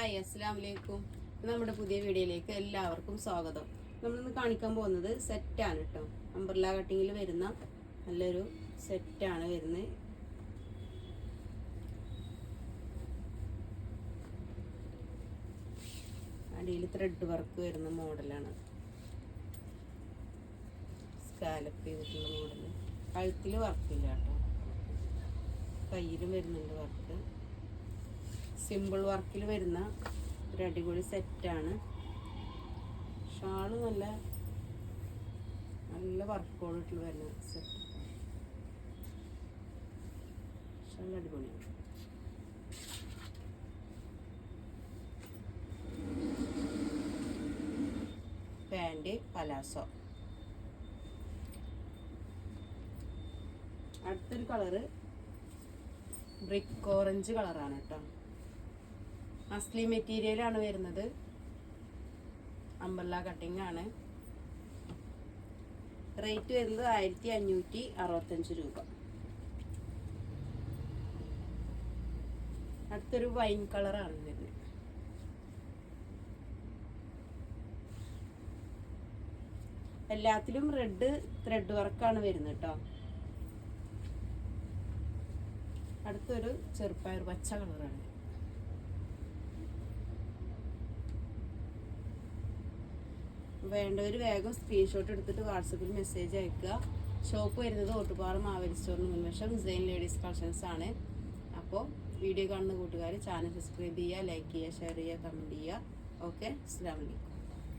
Hi അസ്സലാമു അലൈക്കും. നമ്മുടെ പുതിയ വീഡിയോയിലേക്ക് എല്ലാവർക്കും സ്വാഗതം. നമ്മളിന്ന് കാണിക്കാൻ പോകുന്നത് സെറ്റാണ് കേട്ടോ. അംബ്രല്ല കട്ടിങ്ങിൽ വരുന്ന നല്ലൊരു സെറ്റാണ് വരുന്നത്. അടിയിൽ ത്രെഡ് വർക്ക് വരുന്ന മോഡലാണ്. സ്കാലപ്പ് ചെയ്തിട്ടുള്ള മോഡൽ. കഴുത്തിൽ വർക്കില്ല കേട്ടോ, കയ്യിലും വരുന്നുണ്ട് വർക്ക്. സിമ്പിൾ വർക്കിൽ വരുന്ന ഒരു അടിപൊളി സെറ്റാണ്. ഷാള് നല്ല നല്ല വർക്കോടിട്ട് വരുന്ന സെറ്റ്. ഷാൾ അടിപൊളിയാണ്. Pant palazzo. അടുത്തൊരു കളറ് ബ്രിക്ക് ഓറഞ്ച് കളറാണ് കേട്ടോ. മസ്ലി മെറ്റീരിയലാണ് വരുന്നത്. അംബ്രല്ല കട്ടിംഗ് ആണ്. റേറ്റ് വരുന്നത് 1565 രൂപ. അടുത്തൊരു വൈൻ കളറാണ് വരുന്നത്. എല്ലാത്തിലും റെഡ് ത്രെഡ് വർക്കാണ് വരുന്നത് കേട്ടോ. അടുത്തൊരു ചെറുപ്പയർ പച്ച കളറാണ്. വേണ്ടവർ വേഗം സ്ക്രീൻഷോട്ട് എടുത്തിട്ട് വാട്സപ്പിൽ മെസ്സേജ് അയക്കുക. ഷോപ്പ് വരുന്നത് ഓട്ടുപാറ മാവേലി സ്റ്റോറിന് മുൻവശം സെയിൻ ലേഡീസ് കളക്ഷൻസ് ആണ്. അപ്പോൾ വീഡിയോ കാണുന്ന കൂട്ടുകാർ ചാനൽ സബ്സ്ക്രൈബ് ചെയ്യുക, ലൈക്ക് ചെയ്യുക, ഷെയർ ചെയ്യുക, കമൻറ്റ് ചെയ്യുക. ഓക്കെ, അസ്സലാമു അലൈക്കും.